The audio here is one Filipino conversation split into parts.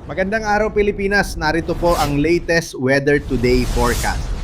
Magandang araw Pilipinas, narito po ang latest weather today forecast.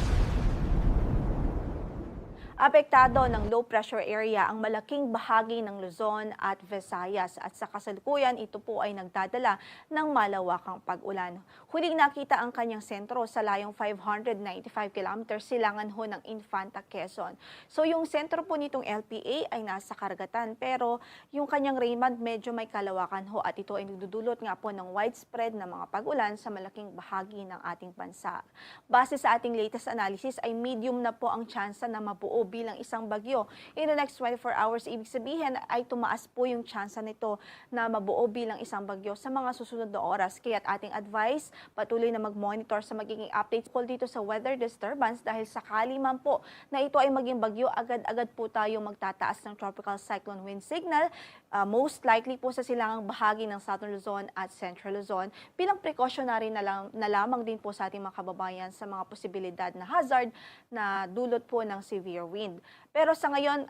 Apektado ng low pressure area ang malaking bahagi ng Luzon at Visayas at sa kasalukuyan ito po ay nagdadala ng malawakang pag-ulan. Huling nakita ang kanyang sentro sa layong 595 kilometers silangan ho ng Infanta, Quezon. So yung sentro po nitong LPA ay nasa karagatan pero yung kanyang rainband medyo may kalawakan ho at ito ay nagdudulot nga po ng widespread na mga pag-ulan sa malaking bahagi ng ating bansa. Base sa ating latest analysis ay medium na po ang tsansa na mabuo bilang isang bagyo. In the next 24 hours, ibig sabihin ay tumaas po yung tsansa nito na mabuo bilang isang bagyo sa mga susunod na oras. Kaya ating advice, patuloy na mag-monitor sa magiging updates po dito sa weather disturbance dahil sakali man po na ito ay maging bagyo, agad-agad po tayo magtataas ng tropical cyclone wind signal. Most likely po sa silangang bahagi ng Southern Luzon at Central Luzon bilang precautionary na lamang din po sa ating mga kababayan sa mga posibilidad na hazard na dulot po ng severe wind. Pero sa ngayon,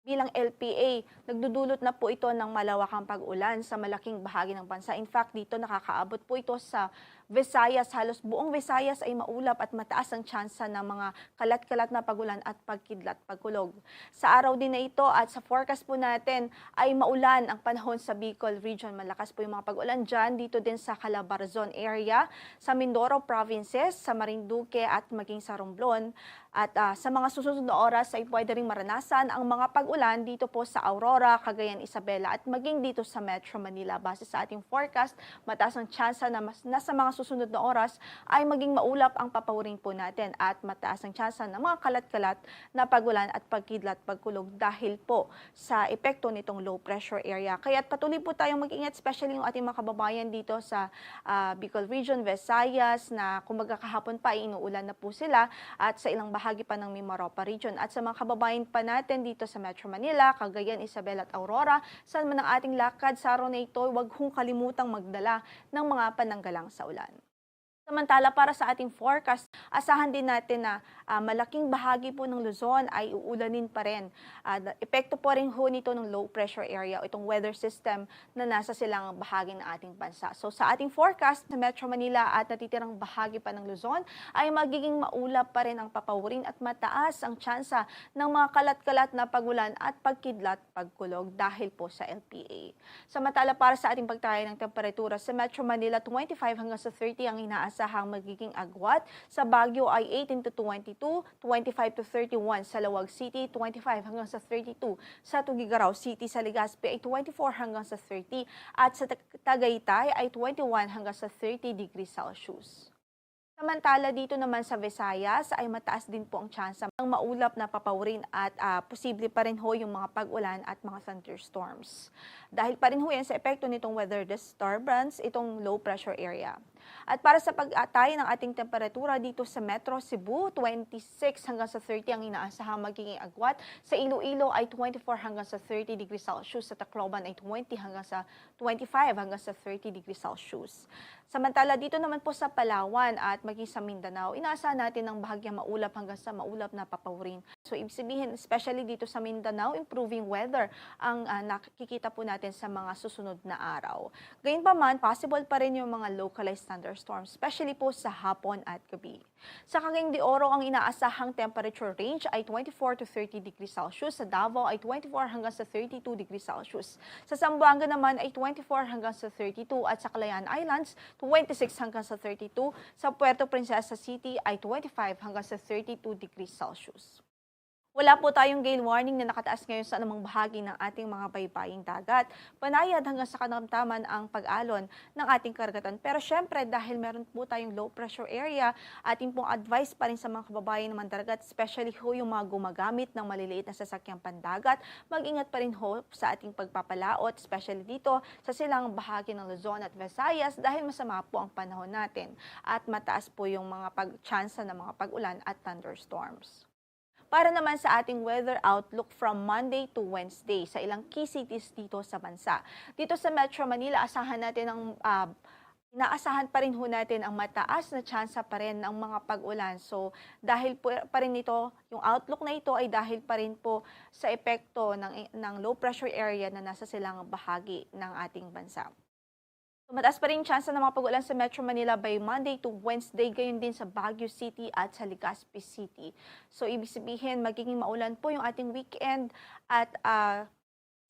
bilang LPA, nagdudulot na po ito ng malawakang pag-ulan sa malaking bahagi ng bansa. In fact, dito nakakaabot po ito sa Visayas. Halos buong Visayas ay maulap at mataas ang tsansa ng mga kalat-kalat na pag-ulan at pagkidlat, pagkulog. Sa araw din na ito at sa forecast po natin ay maulan ang panahon sa Bicol Region. Malakas po yung mga pag-ulan dyan. Dito din sa Calabarzon area, sa Mindoro Provinces, sa Marinduque at maging sa Romblon. At sa mga susunod na oras ay pwede rin maranasan ang mga pag-ulan dito po sa Aurora, Cagayan, Isabela at maging dito sa Metro Manila. Base sa ating forecast, mataas ang tsansa na nasa mga susunod na oras ay maging maulap ang papawirin po natin at mataas ang tsansa ng mga kalat-kalat na pag-ulan at pagkidlat, pagkulog dahil po sa epekto nitong low pressure area. Kaya patuloy po tayong mag-ingat, especially yung ating mga kababayan dito sa Bicol Region, Visayas na kumbaga kahapon pa ay inuulan na po sila at sa ilang bahagi pa ng Mimaropa Region. At sa mga kababayan pa natin dito sa Metro Manila, Cagayan, Isabela at Aurora, saan man ang ating lakad sa araw na ito, huwag hong kalimutang magdala ng mga pananggalang sa ulan. Samantala, para sa ating forecast, asahan din natin na malaking bahagi po ng Luzon ay uulanin pa rin. Epekto po rin ho nito ng low pressure area o itong weather system na nasa silangang bahagi ng ating bansa. So sa ating forecast sa Metro Manila at natitirang bahagi pa ng Luzon ay magiging maulap pa rin ang papawirin at mataas ang tsansa ng mga kalat-kalat na pagulan at pagkidlat, pagkulog dahil po sa LPA. Samantala, para sa ating pagtaya ng temperatura sa Metro Manila, 25 hanggang sa 30 ang inaasahang magiging agwat. Sa Baguio ay 18 to 22, 25 to 31 sa Lawag City, 25 hanggang sa 32 sa Tugigaraw City, sa Legazpi ay 24 hanggang sa 30 at sa Tagaytay ay 21 hanggang sa 30 degrees Celsius. Samantala dito naman sa Visayas ay mataas din po ang tsansa ng maulap na papawirin at posible pa rin ho yung mga pag-ulan at mga thunderstorms. Dahil pa rin ho yan sa epekto nitong weather disturbance, itong low pressure area. At para sa pag-atay ng ating temperatura dito sa Metro Cebu, 26 hanggang sa 30 ang inaasahang magiging agwat. Sa Iloilo ay 24 hanggang sa 30 degrees Celsius. Sa Tacloban ay 20 hanggang sa 25 hanggang sa 30 degrees Celsius. Samantala dito naman po sa Palawan at maging sa Mindanao, inaasahan natin ng bahagyang maulap hanggang sa maulap na papawirin. So ibig sabihin, especially dito sa Mindanao, improving weather ang nakikita po natin sa mga susunod na araw. Gayunpaman, possible pa rin yung mga localized thunderstorms, especially po sa hapon at gabi. Sa Cagayan de Oro, ang inaasahang temperature range ay 24 to 30 degrees Celsius. Sa Davao ay 24 hanggang sa 32 degrees Celsius. Sa Zamboanga naman ay 24 hanggang sa 32 at sa Calayan Islands, 26 hanggang sa 32. Sa Puerto Princesa City ay 25 hanggang sa 32 degrees Celsius. Wala po tayong gale warning na nakataas ngayon sa anumang bahagi ng ating mga baybaying dagat. Panayad hanggang sa katamtaman ang pag-alon ng ating karagatan. Pero syempre, dahil meron po tayong low pressure area, ating pong advice pa rin sa mga kababayan ng mandaragat, especially ho yung mga gumagamit ng maliliit na sasakyang pandagat, mag-ingat pa rin ho sa ating pagpapalaot, especially dito sa silang bahagi ng Luzon at Visayas dahil masama po ang panahon natin at mataas po yung mga tsansa ng mga pag-ulan at thunderstorms. Para naman sa ating weather outlook from Monday to Wednesday sa ilang key cities dito sa bansa. Dito sa Metro Manila, asahan natin inaasahan pa rin ho natin ang mataas na tsansa pa rin ng mga pag-ulan. So dahil po pa rin ito, yung outlook na ito ay dahil pa rin po sa epekto ng low pressure area na nasa silangang bahagi ng ating bansa. Mataas pa rin yung tsansa ng mga pag-ulan sa Metro Manila by Monday to Wednesday, gayon din sa Baguio City at sa Legazpi City. So, ibig sabihin, magiging maulan po yung ating weekend at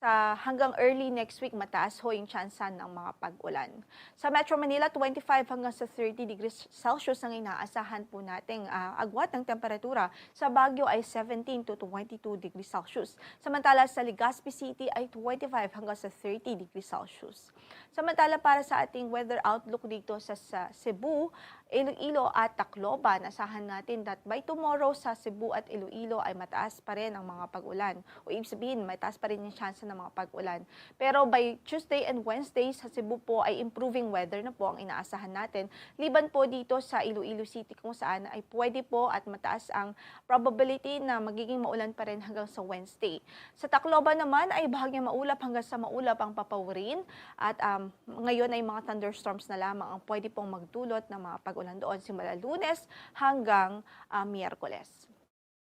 sa hanggang early next week, mataas ho yung tsansa ng mga pag-ulan. Sa Metro Manila, 25 hanggang sa 30 degrees Celsius ang inaasahan po nating agwat ng temperatura. Sa Baguio ay 17 to 22 degrees Celsius. Samantala sa Legazpi City ay 25 hanggang sa 30 degrees Celsius. Samantala para sa ating weather outlook dito sa Cebu, Iloilo at Tacloban, asahan natin that by tomorrow sa Cebu at Iloilo ay mataas pa rin ang mga pag-ulan. O ibig sabihin, mataas pa rin yung chance ng mga pag-ulan. Pero by Tuesday and Wednesday sa Cebu po ay improving weather na po ang inaasahan natin. Liban po dito sa Iloilo City kung saan ay pwede po at mataas ang probability na magiging maulan pa rin hanggang sa Wednesday. Sa Tacloban naman ay bahagyang maulap hanggang sa maulap ang papawirin at ngayon ay mga thunderstorms na lamang ang pwede pong magdulot ng mga pag-ulan doon simula Lunes hanggang Miyerkules.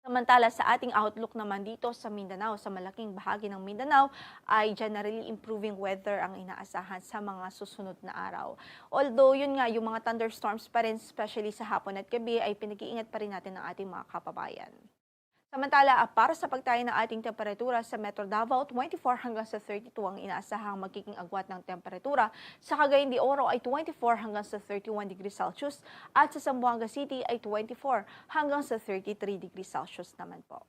Samantala sa ating outlook naman dito sa Mindanao, sa malaking bahagi ng Mindanao ay generally improving weather ang inaasahan sa mga susunod na araw. Although yun nga, yung mga thunderstorms pa rin, especially sa hapon at gabi, ay pinag-iingat pa rin natin ng ating mga kababayan. Samantala, para sa pagtayo ng ating temperatura sa Metro Davao, 24 hanggang sa 32 ang inaasahang magiging agwat ng temperatura. Sa Cagayan de Oro ay 24 hanggang sa 31 degrees Celsius at sa Zamboanga City ay 24 hanggang sa 33 degrees Celsius naman po.